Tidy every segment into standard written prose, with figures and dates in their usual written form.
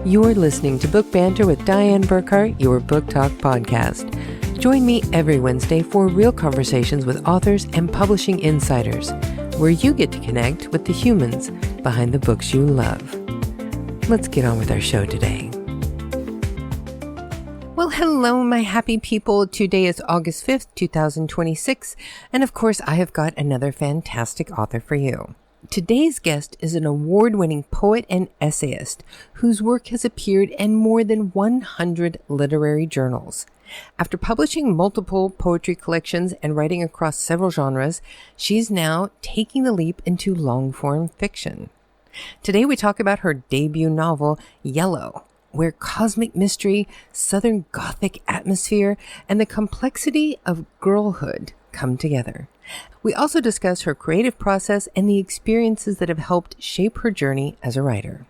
You're listening to Book Banter with Diane Burkhart, your book talk podcast. Join me every Wednesday for real conversations with authors and publishing insiders, where you get to connect with the humans behind the books you love. Let's get on with our show today. Well, hello, my happy people. Today is August 5th, 2026, and of course, I have got another fantastic author for you. Today's guest is an award-winning poet and essayist whose work has appeared in more than 100 literary journals. After publishing multiple poetry collections and writing across several genres, she's now taking the leap into long-form fiction. Today we talk about her debut novel, Yellow, where cosmic mystery, Southern Gothic atmosphere, and the complexity of girlhood come together. We also discuss her creative process and the experiences that have helped shape her journey as a writer.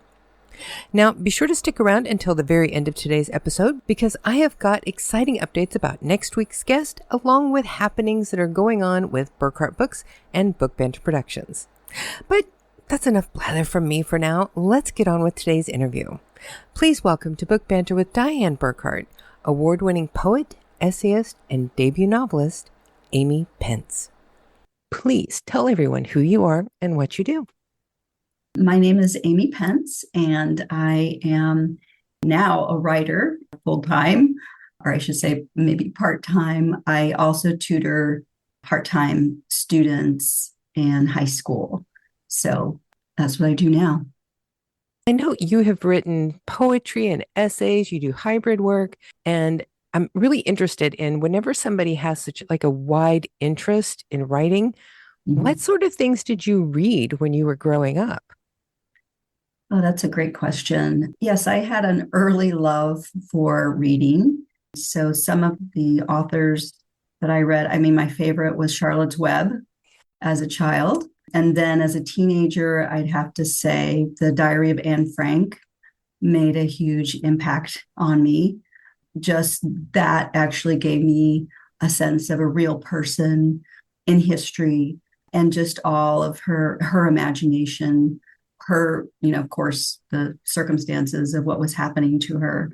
Now, be sure to stick around until the very end of today's episode because I have got exciting updates about next week's guest, along with happenings that are going on with Burkhart Books and Book Banter Productions. But that's enough blather from me for now. Let's get on with today's interview. Please welcome to Book Banter with Diane Burkhart, award-winning poet, essayist, and debut novelist, Amy Pence. Please tell everyone who you are and what you do. My name is Amy Pence, and I am now a writer full-time, or I should say maybe part-time. I also tutor part-time students in high school. So that's what I do now. I know you have written poetry and essays, you do hybrid work, and I'm really interested in whenever somebody has such like a wide interest in writing, what sort of things did you read when you were growing up? Oh, that's a great question. Yes, I had an early love for reading. So some of the authors that I read, my favorite was Charlotte's Web as a child. And then as a teenager, I'd have to say The Diary of Anne Frank made a huge impact on me. Just that actually gave me a sense of a real person in history and just all of her imagination, her, of course, the circumstances of what was happening to her.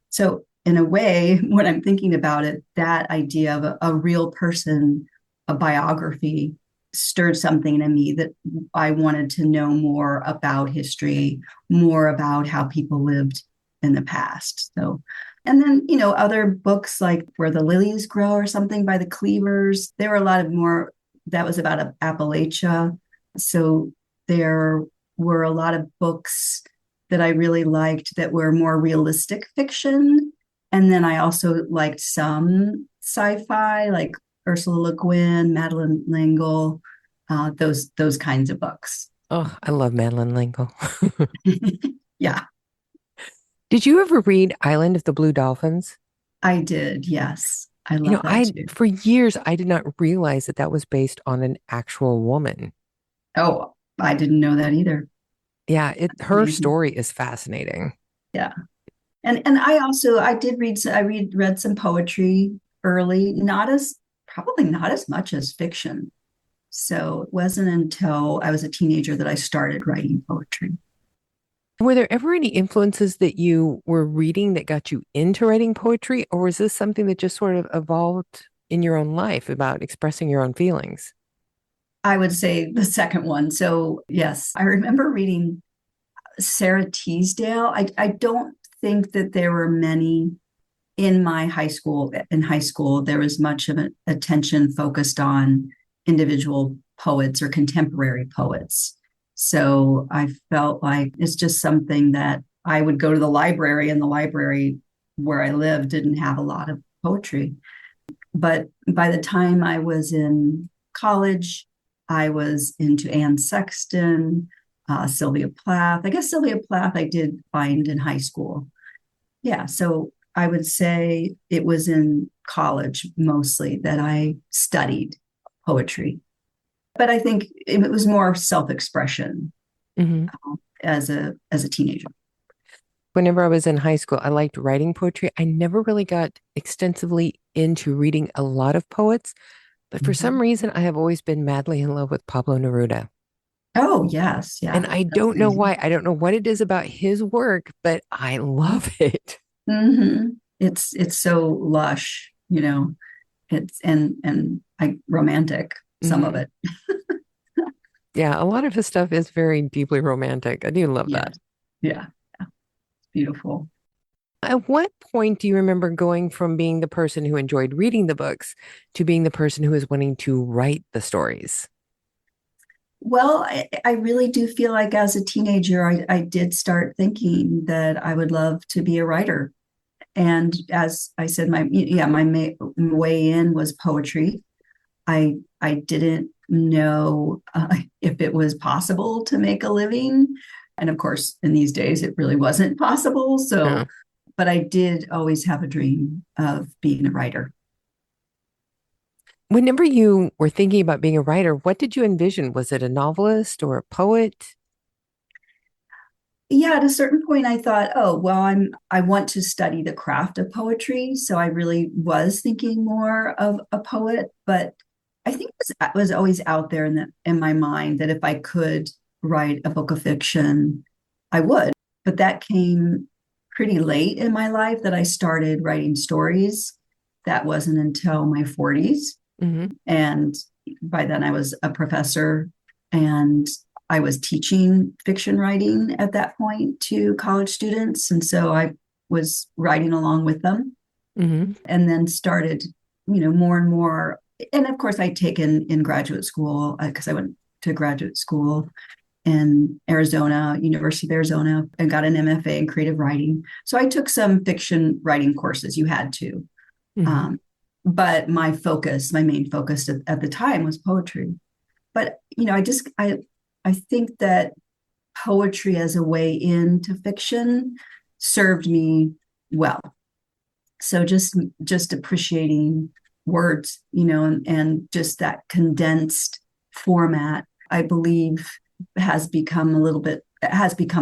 So in a way, when I'm thinking about it, that idea of a real person, a biography, stirred something in me that I wanted to know more about history, more about how people lived in the past. So, and then, other books like Where the Lilies Grow or something by the Cleavers, there were a lot of more, that was about Appalachia. So there were a lot of books that I really liked that were more realistic fiction. And then I also liked some sci-fi, like Ursula Le Guin, Madeleine L'Engle, those kinds of books. Oh, I love Madeleine L'Engle. Yeah. Did you ever read Island of the Blue Dolphins? I did, yes. I love that too. For years, I did not realize that was based on an actual woman. Oh, I didn't know that either. Yeah, her story is fascinating. Yeah. And I did read some poetry early, probably not as much as fiction. So it wasn't until I was a teenager that I started writing poetry. Were there ever any influences that you were reading that got you into writing poetry, or was this something that just sort of evolved in your own life about expressing your own feelings? I would say the second one. So yes, I remember reading Sarah Teasdale. I don't think that there were many in my high school. In high school, there was much of an attention focused on individual poets or contemporary poets. So I felt like it's just something that I would go to the library, and the library where I lived didn't have a lot of poetry. But by the time I was in college, I was into Anne Sexton, Sylvia Plath. I guess Sylvia Plath I did find in high school. Yeah, so I would say it was in college mostly that I studied poetry. But I think it was more self-expression as a teenager. Whenever I was in high school, I liked writing poetry. I never really got extensively into reading a lot of poets, but for some reason, I have always been madly in love with Pablo Neruda. Oh, yes. And Yeah. I That's don't know amazing. why. I don't know what it is about his work, but I love it. Hmm. It's so lush, it's and like romantic, some of Hmm. it. Yeah, a lot of his stuff is very deeply romantic. I do love that. Yes. Yeah. Yeah. Beautiful. At what point do you remember going from being the person who enjoyed reading the books to being the person who is wanting to write the stories? Well, I really do feel like as a teenager, I did start thinking that I would love to be a writer. And as I said, my way in was poetry. I didn't know if it was possible to make a living, and of course, in these days, it really wasn't possible. Yeah. So, but I did always have a dream of being a writer. Whenever you were thinking about being a writer, what did you envision? Was it a novelist or a poet? Yeah, at a certain point, I thought, oh, well, I want to study the craft of poetry. So I really was thinking more of a poet, but I think it was always out there in my mind that if I could write a book of fiction, I would. But that came pretty late in my life that I started writing stories. That wasn't until my 40s. Hmm. And by then I was a professor and I was teaching fiction writing at that point to college students. And so I was writing along with them Hmm. and then started, more and more. And of course, I'd taken in graduate school because I went to graduate school in Arizona, University of Arizona, and got an MFA in creative writing. So I took some fiction writing courses. You had to. Hmm. Um, but my main focus at the time was poetry. But I think that poetry as a way into fiction served me well. So just appreciating words, and just that condensed format, I believe has become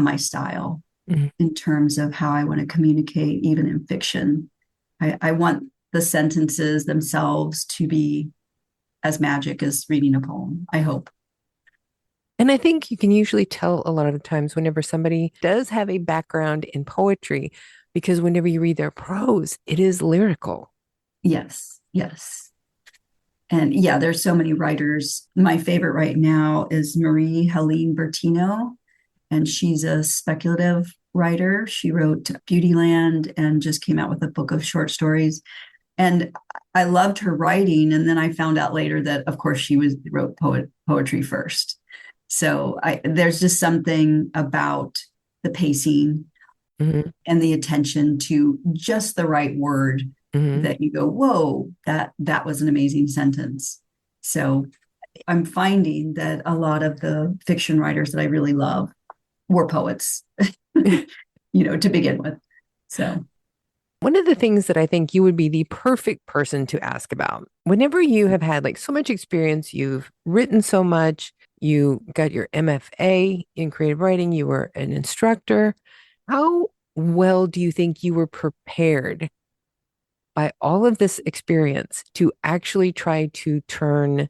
my style Hmm. in terms of how I want to communicate, even in fiction. I want the sentences themselves to be as magic as reading a poem, I hope. And I think you can usually tell a lot of the times whenever somebody does have a background in poetry, because whenever you read their prose, it is lyrical. Yes, yes. And yeah, there's so many writers. My favorite right now is Marie Helene Bertino, and she's a speculative writer. She wrote Beautyland and just came out with a book of short stories. And I loved her writing. And then I found out later that, of course, she wrote poetry first. So there's just something about the pacing Hmm. and the attention to just the right word Hmm. that you go, whoa, that was an amazing sentence. So I'm finding that a lot of the fiction writers that I really love were poets, to begin with. So One of the things that I think you would be the perfect person to ask about, whenever you have had like so much experience, you've written so much, you got your MFA in creative writing, you were an instructor. How well do you think you were prepared by all of this experience to actually try to turn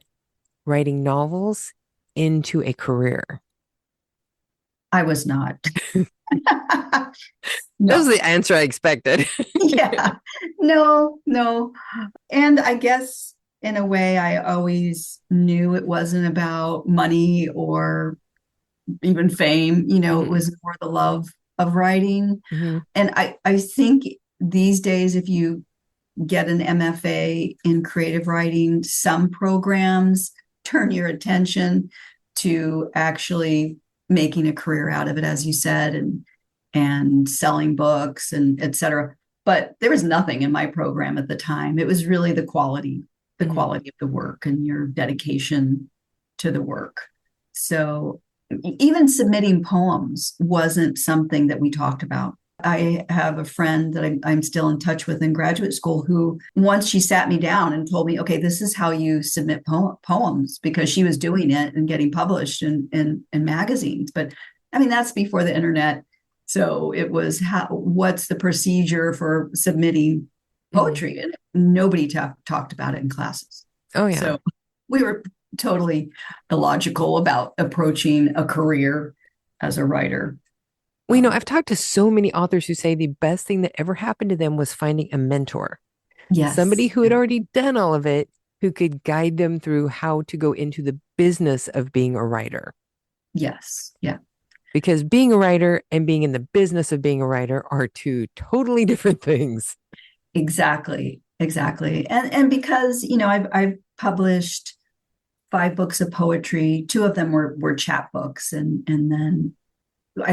writing novels into a career? I was not. That was No. the answer I expected. Yeah. No, no. And I guess in a way, I always knew it wasn't about money or even fame. It Hmm. was more the love of writing. Hmm. And I think these days, if you get an MFA in creative writing, some programs turn your attention to actually making a career out of it, as you said, and selling books and et cetera. But there was nothing in my program at the time. It was really the Hmm. quality of the work and your dedication to the work. So even submitting poems wasn't something that we talked about. I have a friend that I'm still in touch with in graduate school who once she sat me down and told me, okay, this is how you submit poems because she was doing it and getting published in magazines. But I mean, that's before the internet. So it was what's the procedure for submitting Hmm. poetry? And nobody talked about it in classes. Oh, yeah. So we were totally illogical about approaching a career as a writer. Well, I've talked to so many authors who say the best thing that ever happened to them was finding a mentor, somebody Yes. who had already done all of it, who could guide them through how to go into the business of being a writer. Yes. Yeah. Because being a writer and being in the business of being a writer are two totally different things. Exactly. Exactly. And because, I've published 5 books of poetry. 2 of them were chapbooks, and then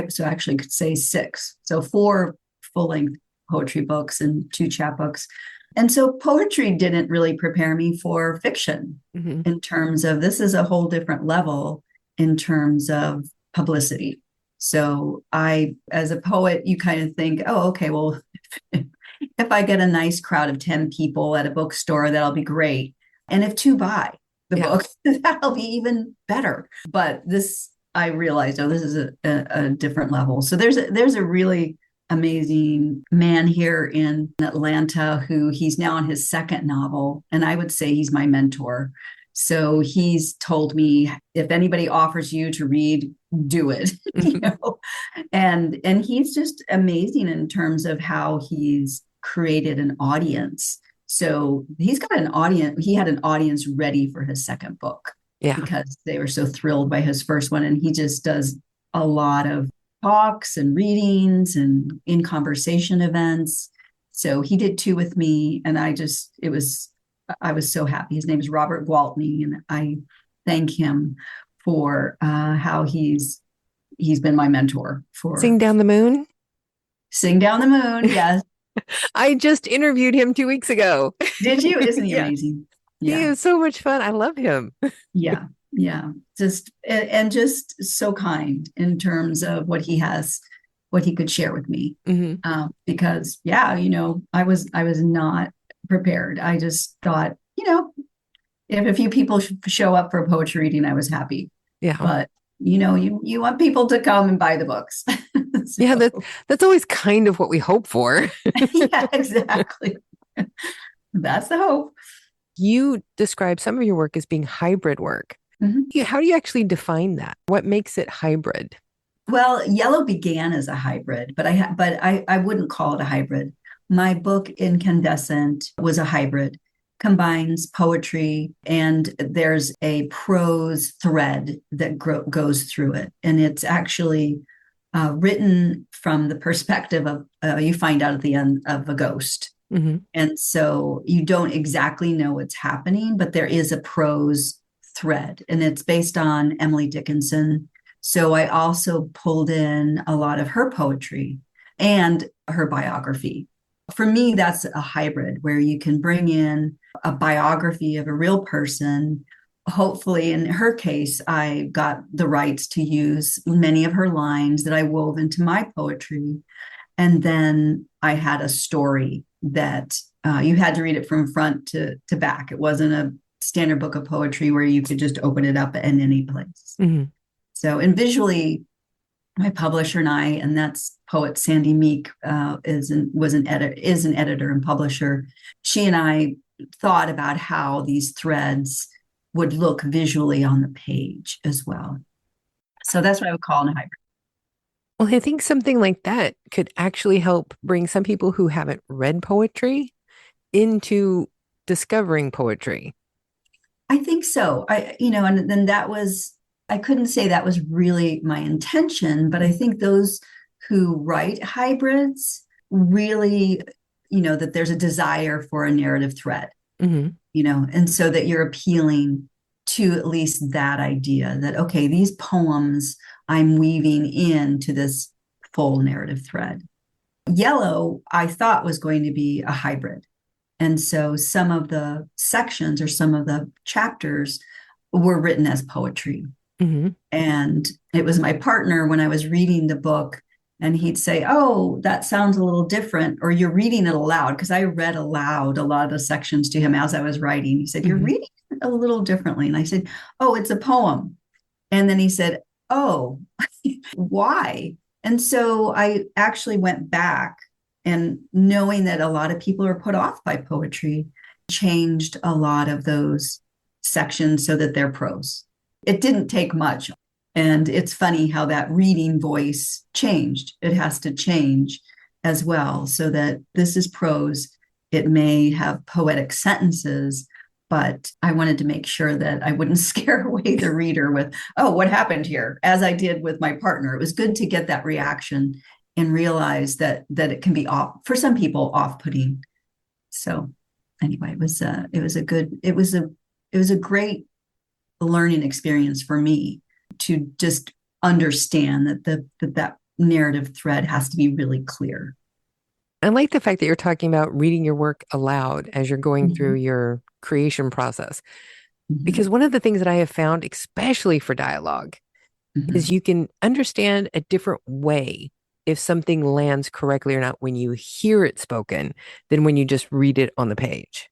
so actually could say 6. So 4 full-length poetry books and 2 chapbooks. And so poetry didn't really prepare me for fiction Mm-hmm. in terms of this is a whole different level in terms of publicity. So as a poet, you kind of think, oh, okay, well, if I get a nice crowd of 10 people at a bookstore, that'll be great. And if 2 buy the Yeah. book, that'll be even better. But I realized, oh, this is a different level. So there's a really amazing man here in Atlanta who he's now on his 2nd novel, and I would say he's my mentor. So he's told me, if anybody offers you to read, do it. And he's just amazing in terms of how he's created an audience. So he's got an audience. He had an audience ready for his 2nd book Yeah. because they were so thrilled by his first one. And he just does a lot of talks and readings and in conversation events. So he did 2 with me. And I was so happy. His name is Robert Gwaltney. And I thank him for how he's been my mentor Sing for Down the Moon. Sing Down the Moon. Yes. I just interviewed him 2 weeks ago. Did you? Isn't he Yeah. amazing? He Yeah. is so much fun. I love him. Yeah. Yeah. And just so kind in terms of what he could share with me. Mm-hmm. Because yeah, I was not prepared. I just thought, if a few people show up for a poetry reading, I was happy. Yeah. But you want people to come and buy the books. Yeah, that's always kind of what we hope for. Yeah, exactly. That's the hope. You describe some of your work as being hybrid work. Mhm. How do you actually define that? What makes it hybrid? Well, Yellow began as a hybrid, but I wouldn't call it a hybrid. My book Incandescent was a hybrid, combines poetry and there's a prose thread that goes through it, and it's actually written from the perspective of you find out at the end of a ghost. Mm-hmm. And so you don't exactly know what's happening, but there is a prose thread, and it's based on Emily Dickinson. So I also pulled in a lot of her poetry and her biography. For me, that's a hybrid where you can bring in a biography of a real person. Hopefully, in her case, I got the rights to use many of her lines that I wove into my poetry. And then I had a story that you had to read it from front to back. It wasn't a standard book of poetry where you could just open it up in any place. Mm-hmm. So, and visually, my publisher and I, and that's poet Sandy Meek, is an editor and publisher. She and I thought about how these threads would look visually on the page as well. So that's what I would call a hybrid. Well, I think something like that could actually help bring some people who haven't read poetry into discovering poetry. I think so. And then I couldn't say that was really my intention, but I think those who write hybrids really, that there's a desire for a narrative thread, Mm-hmm. and so that you're appealing to at least that idea that, okay, these poems I'm weaving into this full narrative thread. Yellow, I thought was going to be a hybrid. And so some of the sections or some of the chapters were written as poetry. Mm-hmm. And it was my partner when I was reading the book, and he'd say, oh, that sounds a little different, or you're reading it aloud, because I read aloud a lot of the sections to him as I was writing. He said, you're Mm-hmm. reading it a little differently. And I said, oh, it's a poem. And then he said, oh, why? And so I actually went back, and knowing that a lot of people are put off by poetry, changed a lot of those sections so that they're prose. It didn't take much. And it's funny how that reading voice changed. It has to change as well so that this is prose. It may have poetic sentences, but I wanted to make sure that I wouldn't scare away the reader with, oh, what happened here? As I did with my partner. It was good to get that reaction and realize that it can be off, for some people, off-putting. So anyway, it was a great learning experience for me to just understand that narrative thread has to be really clear. I like the fact that you're talking about reading your work aloud as you're going through your creation process. Because one of the things that I have found, especially for dialogue, is you can understand a different way if something lands correctly or not when you hear it spoken than when you just read it on the page.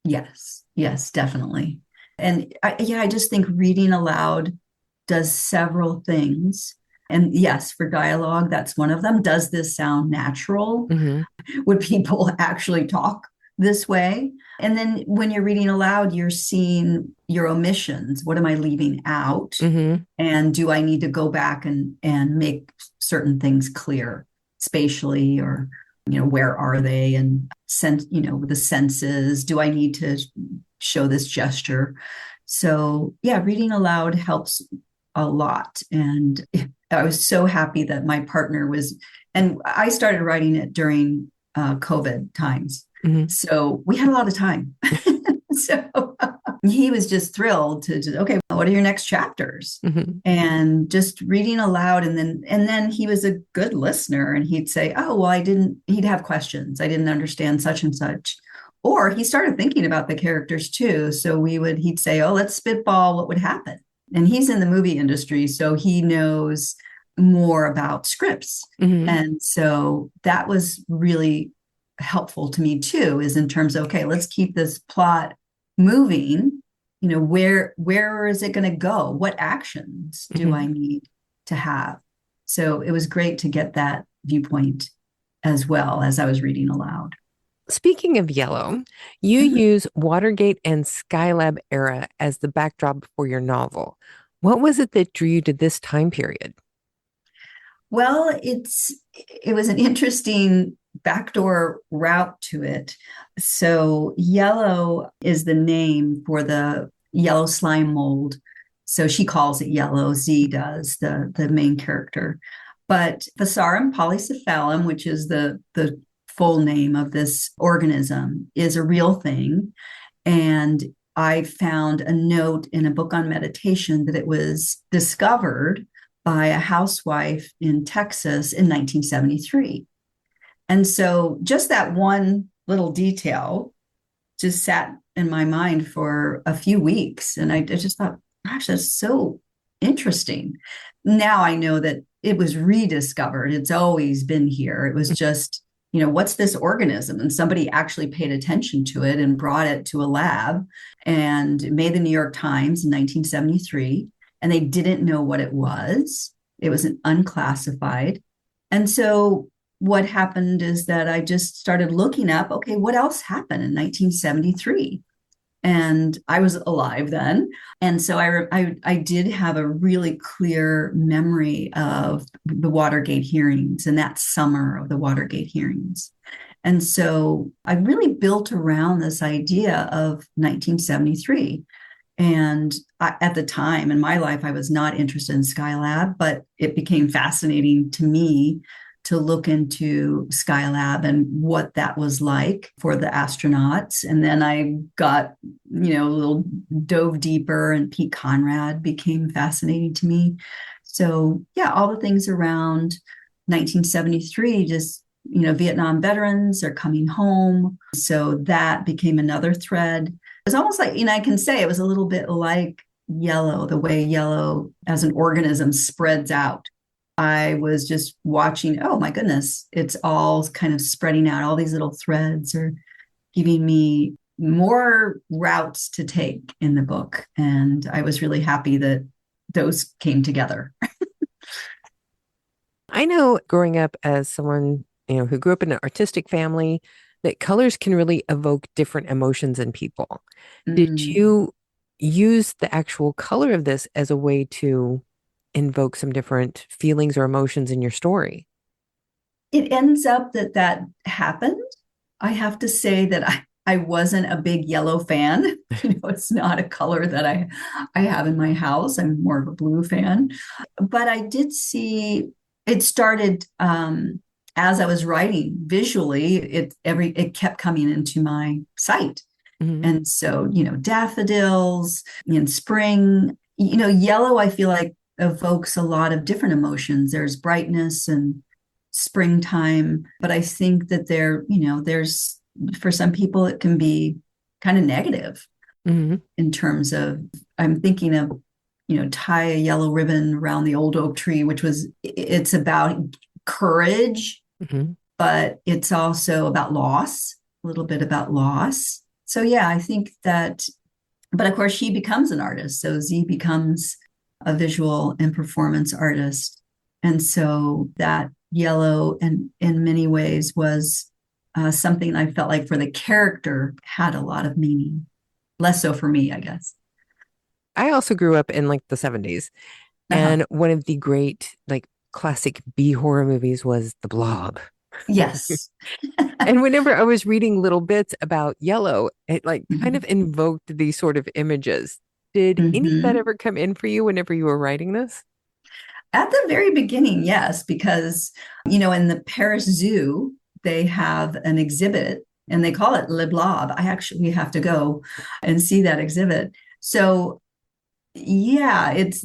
Yes, definitely. And I just think reading aloud does several things. And yes, for dialogue, that's one of them. Does this sound natural? Would people actually talk this way? And then when you're reading aloud, you're seeing your omissions. What am I leaving out? And do I need to go back and make certain things clear spatially, or, where are they? And sense, the senses. Do I need to show this gesture? So yeah, reading aloud helps a lot. And I was so happy that my partner was, and I started writing it during COVID times. So we had a lot of time. So he was just thrilled to, okay, what are your next chapters? And just reading aloud. And then he was a good listener, and he'd say, oh, well, he'd have questions. I didn't understand such and such. Or he started thinking about the characters too. So he'd say, oh, let's spitball what would happen. And he's in the movie industry, so he knows more about scripts. And so that was really helpful to me too, is in terms of, okay, let's keep this plot moving. Where is it going to go? What actions do I need to have? So it was great to get that viewpoint as well as I was reading aloud. Speaking of yellow, you use Watergate and Skylab era as the backdrop for your novel. What was it that drew you to this time period? Well, it was an interesting backdoor route to it. So yellow is the name for the yellow slime mold. So she calls it yellow, Z does, the main character. But Phasarum polycephalum, which is the full name of this organism, is a real thing. And I found a note in a book on meditation that it was discovered by a housewife in Texas in 1973. And so just that one little detail just sat in my mind for a few weeks. And I just thought, gosh, that's so interesting. Now I know that it was rediscovered. It's always been here. It was just, what's this organism? And somebody actually paid attention to it and brought it to a lab and made the New York Times in 1973. And they didn't know what it was. It was an unclassified. And so what happened is that I just started looking up, okay, what else happened in 1973? And I was alive then. And so I did have a really clear memory of the Watergate hearings and that summer of the Watergate hearings. And so I really built around this idea of 1973. And at the time in my life, I was not interested in Skylab, but it became fascinating to me to look into Skylab and what that was like for the astronauts. And then I got, a little dove deeper, and Pete Conrad became fascinating to me. So yeah, all the things around 1973, just, Vietnam veterans are coming home. So that became another thread. It was almost like, I can say it was a little bit like yellow, the way yellow as an organism spreads out. I was just watching, oh my goodness, it's all kind of spreading out. All these little threads are giving me more routes to take in the book. And I was really happy that those came together. I know growing up as someone, who grew up in an artistic family, that colors can really evoke different emotions in people. Did you use the actual color of this as a way to invoke some different feelings or emotions in your story. It ends up that that happened. I have to say that I wasn't a big yellow fan. It's not a color that I have in my house. I'm more of a blue fan. But I did see it started as I was writing visually, it kept coming into my sight. Hmm. And so, daffodils in spring, yellow, I feel like evokes a lot of different emotions. There's brightness and springtime, but I think that there's for some people, it can be kind of negative Hmm. in terms of, I'm thinking of, tie a yellow ribbon around the old oak tree, it's about courage, Hmm. but it's also about loss, a little bit about loss. So, yeah, I think that, but of course, she becomes an artist. So Z becomes a visual and performance artist. And so that yellow, and in many ways, was something I felt like for the character had a lot of meaning. Less so for me, I guess. I also grew up in like the 70s, Uh-huh. and one of the great like classic B horror movies was The Blob. Yes. And whenever I was reading little bits about yellow, it like kind of Mhm. invoked these sort of images. Did any of that Mhm. ever come in for you whenever you were writing this? At the very beginning, yes, because, in the Paris Zoo, they have an exhibit and they call it Le Blob. I actually have to go and see that exhibit. So, yeah, it's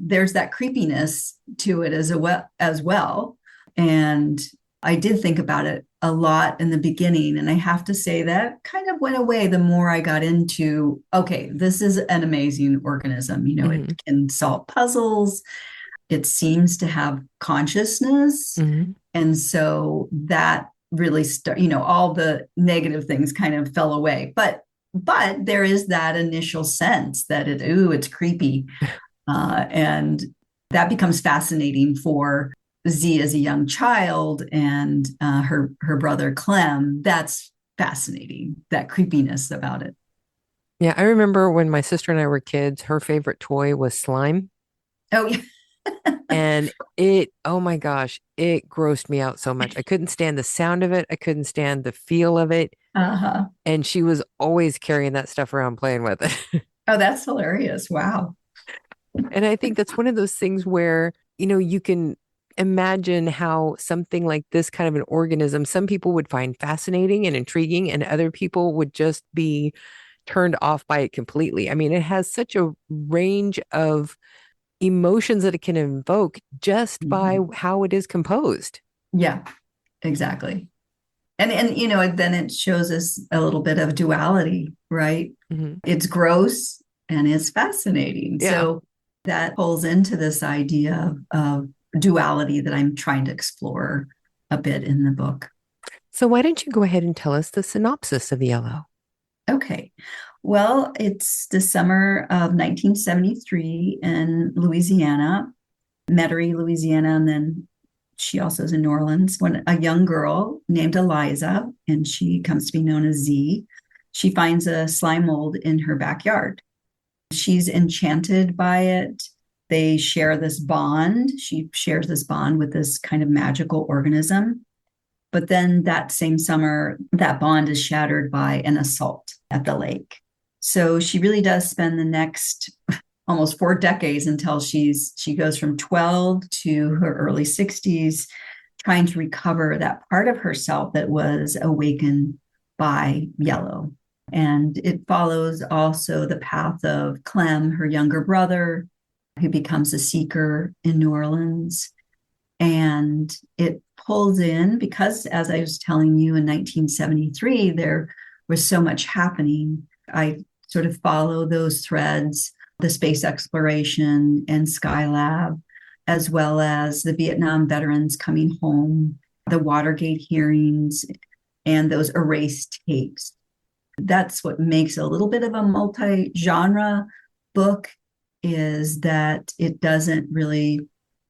there's that creepiness to it as well. And I did think about it a lot in the beginning. And I have to say that kind of went away the more I got into, okay, this is an amazing organism. Hmm. It can solve puzzles, it seems to have consciousness. Hmm. And so that really all the negative things kind of fell away. But there is that initial sense that it's creepy. And that becomes fascinating for Z as a young child, and her brother Clem. That's fascinating, that creepiness about it. Yeah, I remember when my sister and I were kids, her favorite toy was slime. Oh, yeah. And oh my gosh, it grossed me out so much. I couldn't stand the sound of it. I couldn't stand the feel of it. Uh-huh. And she was always carrying that stuff around playing with it. Oh, that's hilarious. Wow. And I think that's one of those things where, you can imagine how something like this kind of an organism, some people would find fascinating and intriguing, and other people would just be turned off by it completely. I mean, it has such a range of emotions that it can invoke just by Mhm. how it is composed. Yeah, exactly. And then it shows us a little bit of duality, right? Hmm. It's gross and it's fascinating. Yeah. So that pulls into this idea of duality that I'm trying to explore a bit in the book. So why don't you go ahead and tell us the synopsis of Yellow? Okay. Well, it's the summer of 1973 in Louisiana, Metairie, Louisiana, and then she also is in New Orleans, when a young girl named Eliza, and she comes to be known as Z, she finds a slime mold in her backyard. She's enchanted by it. They share this bond. She shares this bond with this kind of magical organism. But then that same summer, that bond is shattered by an assault at the lake. So she really does spend the next almost 4 decades until she goes from 12 to her early 60s, trying to recover that part of herself that was awakened by yellow. And it follows also the path of Clem, her younger brother, who becomes a seeker in New Orleans. And it pulls in because, as I was telling you, in 1973, there was so much happening. I sort of follow those threads, the space exploration and Skylab, as well as the Vietnam veterans coming home, the Watergate hearings, and those erased tapes. That's what makes a little bit of a multi-genre book, is that it doesn't really,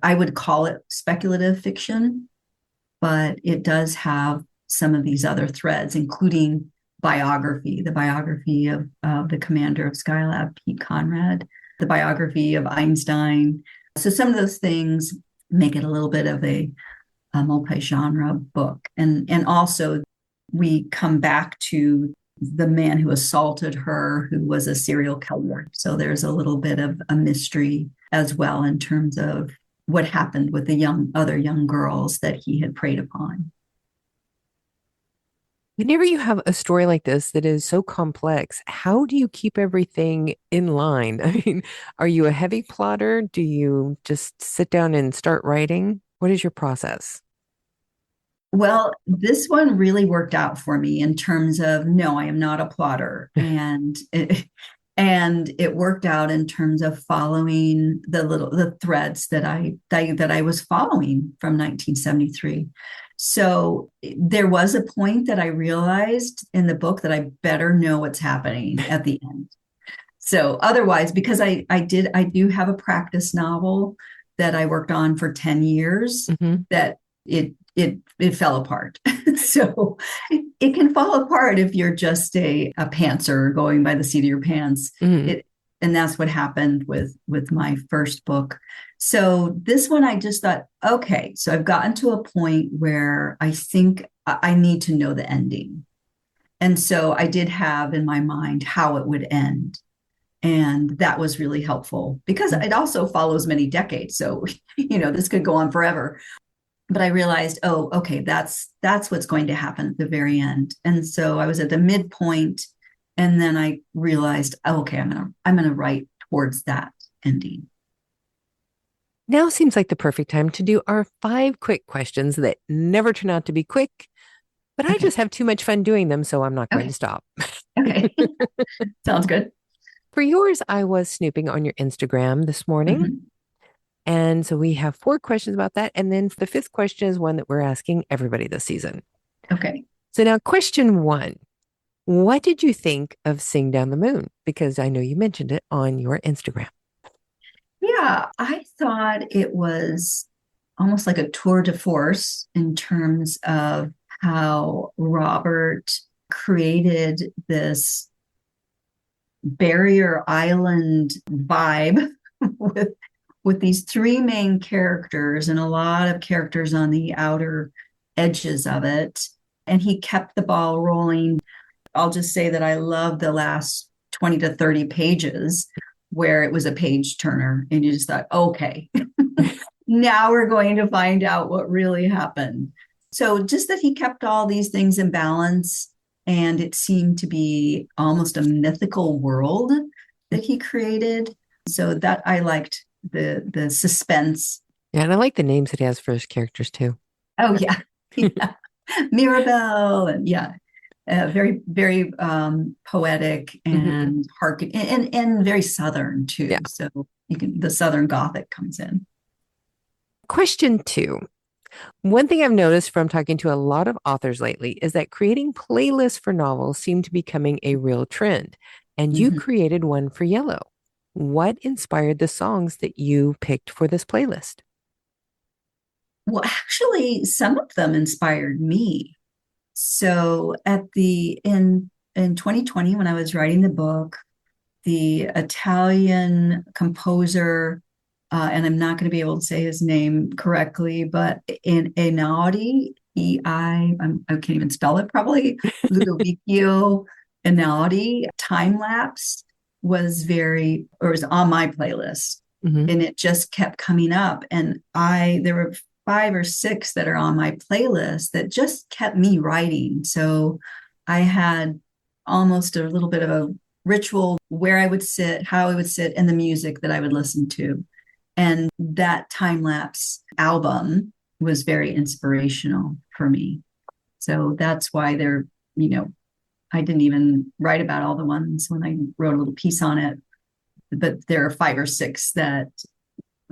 I would call it speculative fiction, but it does have some of these other threads, including biography, the biography of the commander of Skylab, Pete Conrad, the biography of Einstein. So some of those things make it a little bit of a multi-genre book. And also we come back to the man who assaulted her, who was a serial killer. So there's a little bit of a mystery as well in terms of what happened with the other young girls that he had preyed upon. Whenever you have a story like this that is so complex, how do you keep everything in line? I mean, are you a heavy plotter? Do you just sit down and start writing? What is your process? Well, this one really worked out for me in terms of no, I am not a plotter, and it worked out in terms of following the threads that I was following from 1973. So there was a point that I realized in the book that I better know what's happening at the end. So otherwise, because I do have a practice novel that I worked on for 10 years Mhm. that it fell apart. So it can fall apart if you're just a pantser going by the seat of your pants. Mhm. And that's what happened with my first book. So this one, I just thought, okay, so I've gotten to a point where I think I need to know the ending. And so I did have in my mind how it would end. And that was really helpful because it also follows many decades. So, this could go on forever. But I realized, oh, okay, that's what's going to happen at the very end. And so I was at the midpoint, and then I realized, oh, okay, I'm gonna write towards that ending. Now seems like the perfect time to do our 5 quick questions that never turn out to be quick, but I Okay, just have too much fun doing them, so I'm not going to okay, stop. okay. Sounds good. For yours, I was snooping on your Instagram this morning. Mhm. And so we have 4 questions about that. And then the 5th question is one that we're asking everybody this season. Okay. So now, question 1. What did you think of Sing Down the Moon? Because I know you mentioned it on your Instagram. Yeah, I thought it was almost like a tour de force in terms of how Robert created this barrier island vibe with with these 3 main characters and a lot of characters on the outer edges of it. And he kept the ball rolling. I'll just say that I love the last 20 to 30 pages where it was a page turner and you just thought, okay, now we're going to find out what really happened. So just that he kept all these things in balance, and it seemed to be almost a mythical world that he created. So that I liked the suspense. Yeah, and I like the names it has for his characters too. Oh yeah, yeah. Mirabelle, and yeah, very very poetic Mhm. and and very southern too. Yeah. So the southern Gothic comes in. Question 2. One thing I've noticed from talking to a lot of authors lately is that creating playlists for novels seem to be becoming a real trend. And you Mhm. created one for Yellow. What inspired the songs that you picked for this playlist? Well, actually, some of them inspired me. So in 2020, when I was writing the book, the Italian composer, and I'm not going to be able to say his name correctly, but in Einaudi, I can't even spell it probably, Ludovico Einaudi, time lapse was on my playlist, Hmm. and it just kept coming up. And there were 5 or 6 that are on my playlist that just kept me writing. So I had almost a little bit of a ritual where I would sit, how I would sit, and the music that I would listen to. And that time lapse album was very inspirational for me. So that's why you know, I didn't even write about all the ones when I wrote a little piece on it, but there are 5 or 6 that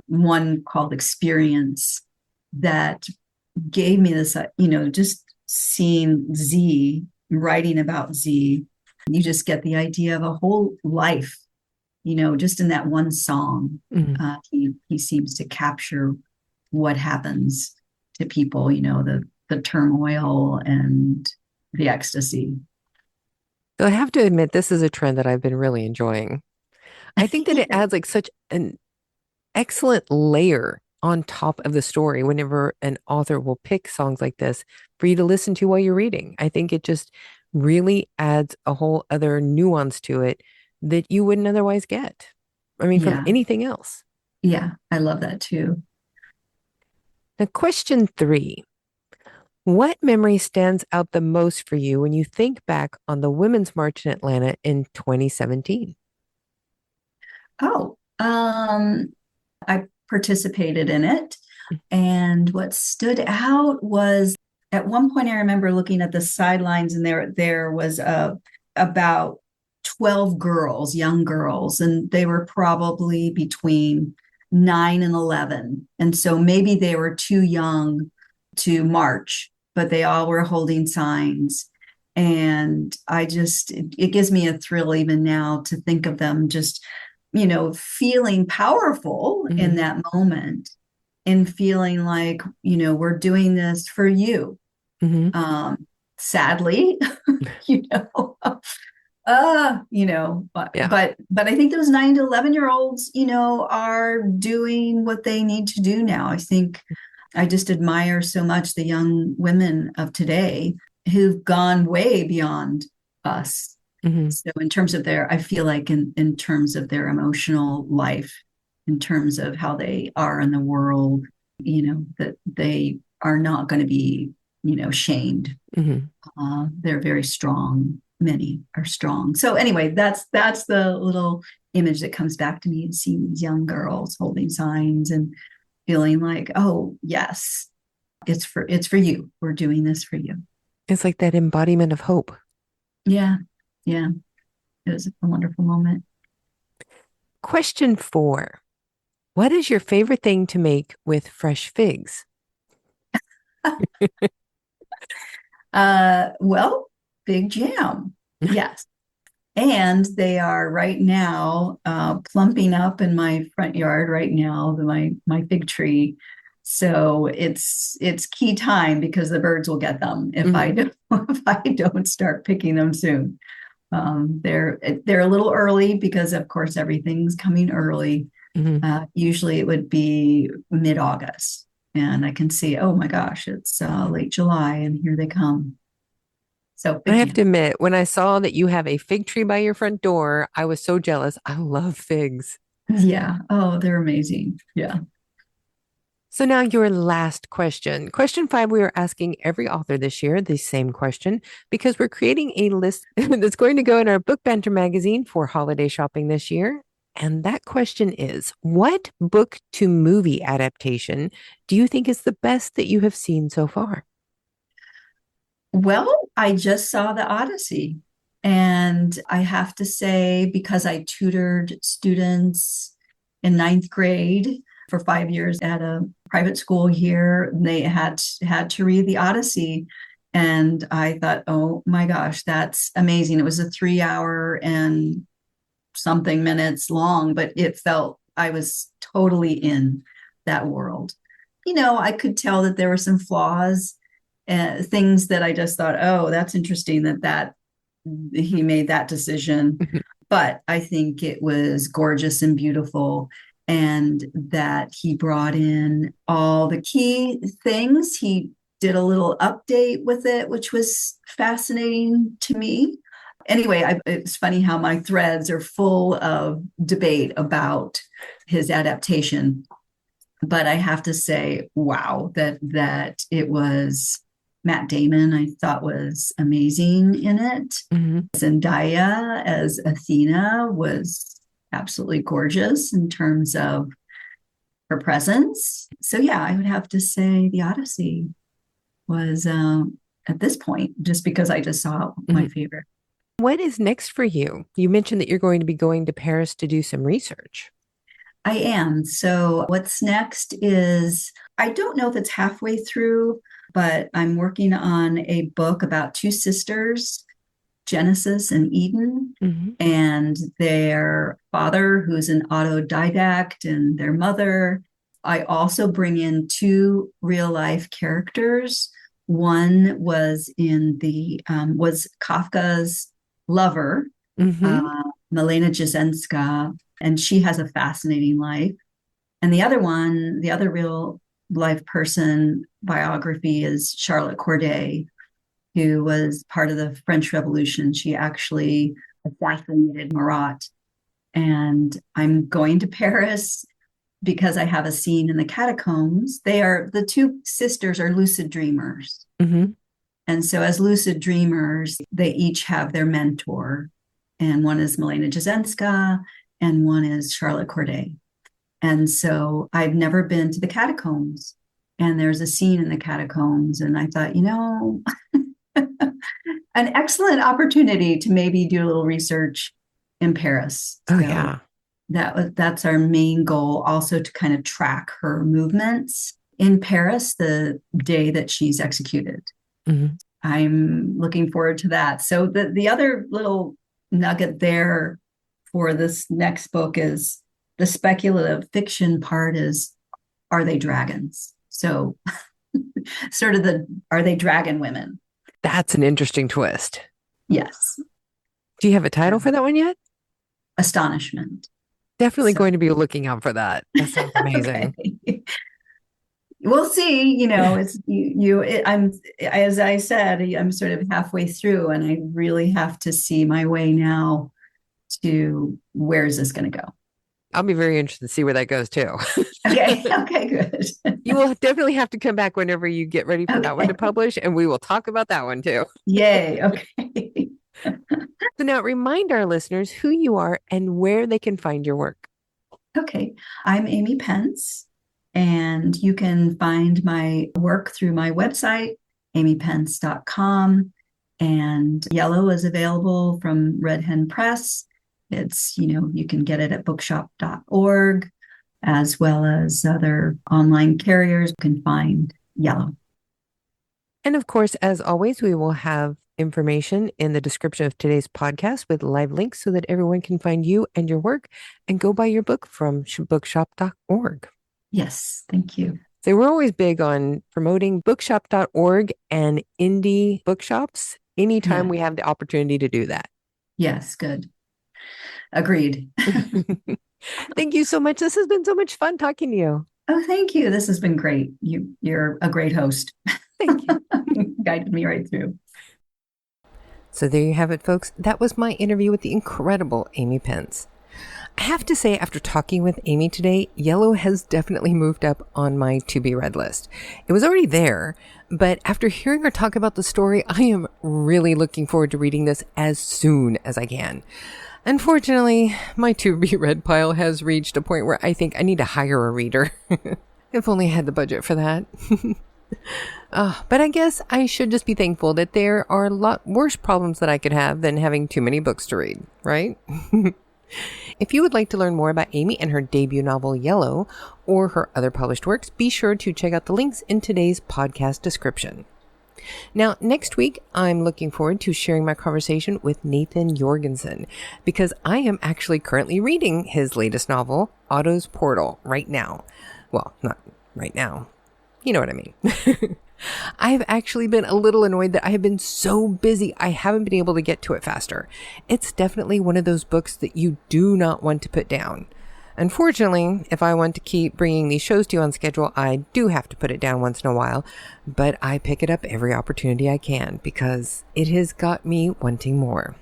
one called Experience that gave me this, just seeing Z, writing about Z, you just get the idea of a whole life, just in that one song. Hmm. He seems to capture what happens to people, the turmoil and the ecstasy. So I have to admit, this is a trend that I've been really enjoying. I think that it adds like such an excellent layer on top of the story whenever an author will pick songs like this for you to listen to while you're reading. I think it just really adds a whole other nuance to it that you wouldn't otherwise get. I mean, from Yeah, anything else. yeah, I love that too. Now, question 3. What memory stands out the most for you when you think back on the Women's March in Atlanta in 2017? Oh, I participated in it. And what stood out was at one point I remember looking at the sidelines and there was about 12 girls, young girls, and they were probably between 9 and 11. And so maybe they were too young to march, but they all were holding signs. And it gives me a thrill even now to think of them just, feeling powerful in Hmm. that moment and feeling like, we're doing this for you. Hmm. Sadly, you know, Yeah. but I think those 9 to 11-year-olds, are doing what they need to do now. I think I just admire so much the young women of today who've gone way beyond us. Hmm. So in terms of I feel like in terms of their emotional life, in terms of how they are in the world, that they are not going to be, shamed. Hmm. They're very strong. Many are strong. So anyway, that's the little image that comes back to me and seeing these young girls holding signs and feeling like, oh yes, it's for you. We're doing this for you. It's like that embodiment of hope. Yeah, yeah. It was a wonderful moment. Question 4. What is your favorite thing to make with fresh figs? Well, big jam. Yes. And they are right now plumping up in my front yard right now, my fig tree. So it's key time because the birds will get them if I Hmm. don't if I don't start picking them soon. They're a little early because of course everything's coming early. Hmm. Usually it would be mid-August, and I can see, oh my gosh, it's late July, and here they come. So I big have to jam. admit, when I saw that you have a fig tree by your front door, I was so jealous. I love figs. Yeah. Oh, they're amazing. Yeah. So now your last question. Question 5, we are asking every author this year the same question because we're creating a list that's going to go in our Book Banter magazine for holiday shopping this year. And that question is, what book to movie adaptation do you think is the best that you have seen so far? Well, I just saw the Odyssey. And I have to say, because I tutored students in ninth grade for 5 years at a private school here, they had to read the Odyssey. And I thought, oh my gosh, that's amazing. It was a 3 hour and something minutes long, but it felt I was totally in that world. I could tell that there were some flaws, things that I just thought, oh, that's interesting that he made that decision. But I think it was gorgeous and beautiful, and that he brought in all the key things. He did a little update with it, which was fascinating to me. Anyway, it's funny how my threads are full of debate about his adaptation, but I have to say, wow, that it was Matt Damon. I thought was amazing in it. Mhm. Zendaya as Athena was absolutely gorgeous in terms of her presence. So yeah, I would have to say the Odyssey was at this point, just because I just saw my Mhm. favorite. What is next for you? You mentioned that you're going to be going to Paris to do some research. I am. So, what's next is I don't know if it's halfway through, but I'm working on a book about two sisters, Genesis and Eden, Hmm. and their father, who's an autodidact, and their mother. I also bring in two real life characters. One was was Kafka's lover, Mm-hmm. Milena Jasenska, and she has a fascinating life. And the other one, the other real life person biography is Charlotte Corday, who was part of the French Revolution. She actually assassinated Marat. And I'm going to Paris because I have a scene in the catacombs. The two sisters are lucid dreamers. Mm-hmm. And so as lucid dreamers, they each have their mentor. And one is Milena Jasenska and one is Charlotte Corday. And so I've never been to the catacombs. And there's a scene in the catacombs. And I thought, an excellent opportunity to maybe do a little research in Paris. Oh, So yeah. that's our main goal, also to kind of track her movements in Paris the day that she's executed. Mm-hmm. I'm looking forward to that. So the other little nugget there for this next book is the speculative fiction part is, are they dragons? So sort of are they dragon women? That's an interesting twist. Yes. Do you have a title for that one yet? Astonishment. Definitely going to be looking out for that. That sounds amazing. Okay. We'll see. It's I'm, as I said, I'm sort of halfway through, and I really have to see my way now to where is this going to go. I'll be very interested to see where that goes too. Okay. Okay, good. You will definitely have to come back whenever you get ready for that one to publish, and we will talk about that one too. Yay. Okay. So now remind our listeners who you are and where they can find your work. Okay. I'm Amy Pence, and you can find my work through my website, amypence.com. And Yellow is available from Red Hen Press. It's, you can get it at bookshop.org, as well as other online carriers can find Yellow. And of course, as always, we will have information in the description of today's podcast with live links so that everyone can find you and your work and go buy your book from bookshop.org. Yes, thank you. So we're always big on promoting bookshop.org and indie bookshops anytime we have the opportunity to do that. Yes, good. Agreed. Thank you so much. This has been so much fun talking to you. Oh, thank you. This has been great. You're a great host. Thank you. Guided me right through. So there you have it, folks. That was my interview with the incredible Amy Pence. I have to say, after talking with Amy today, Yellow has definitely moved up on my to-be-read list. It was already there, but after hearing her talk about the story, I am really looking forward to reading this as soon as I can. Unfortunately, my to-be-read pile has reached a point where I think I need to hire a reader. If only I had the budget for that. But I guess I should just be thankful that there are a lot worse problems that I could have than having too many books to read, right? If you would like to learn more about Amy and her debut novel, Yellow, or her other published works, be sure to check out the links in today's podcast description. Now, next week, I'm looking forward to sharing my conversation with Nathan Jorgensen, because I am actually currently reading his latest novel, Otto's Portal, right now. Well, not right now. You know what I mean. I've actually been a little annoyed that I have been so busy I haven't been able to get to it faster. It's definitely one of those books that you do not want to put down. Unfortunately, if I want to keep bringing these shows to you on schedule, I do have to put it down once in a while, but I pick it up every opportunity I can because it has got me wanting more.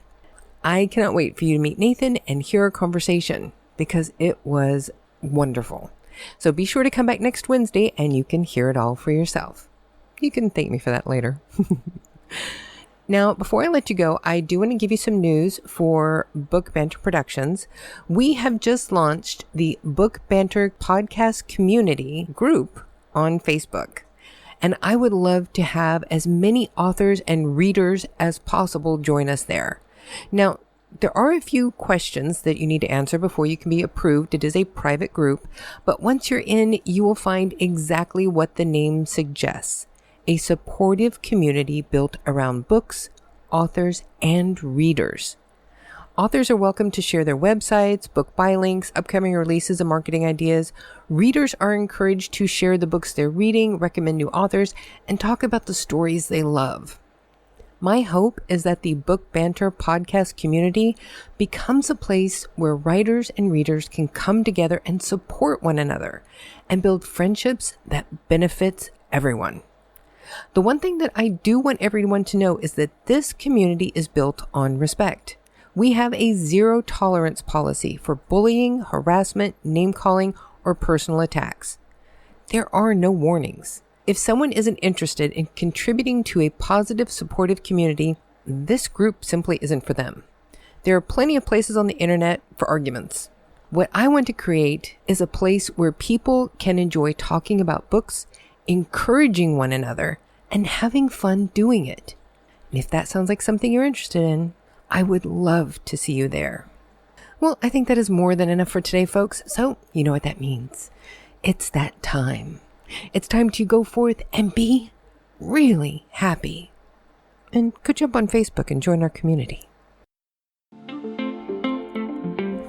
I cannot wait for you to meet Nathan and hear our conversation because it was wonderful. So be sure to come back next Wednesday and you can hear it all for yourself. You can thank me for that later. Now, before I let you go, I do want to give you some news for Book Banter Productions. We have just launched the Book Banter podcast community group on Facebook. And I would love to have as many authors and readers as possible join us there. Now, there are a few questions that you need to answer before you can be approved. It is a private group, but once you're in, you will find exactly what the name suggests. A supportive community built around books, authors, and readers. Authors are welcome to share their websites, book buy links, upcoming releases, and marketing ideas. Readers are encouraged to share the books they're reading, recommend new authors, and talk about the stories they love. My hope is that the Book Banter podcast community becomes a place where writers and readers can come together and support one another and build friendships that benefits everyone. The one thing that I do want everyone to know is that this community is built on respect. We have a zero tolerance policy for bullying, harassment, name-calling, or personal attacks. There are no warnings. If someone isn't interested in contributing to a positive, supportive community, this group simply isn't for them. There are plenty of places on the internet for arguments. What I want to create is a place where people can enjoy talking about books, encouraging one another, and having fun doing it. And if that sounds like something you're interested in, I would love to see you there. Well, I think that is more than enough for today, folks. So you know what that means. It's that time. It's time to go forth and be really happy. And go jump on Facebook and join our community.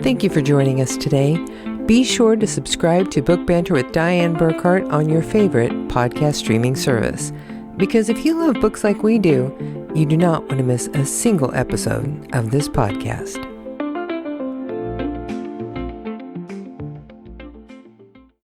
Thank you for joining us today. Be sure to subscribe to Book Banter with Diane Burkhart on your favorite podcast streaming service. Because if you love books like we do, you do not want to miss a single episode of this podcast.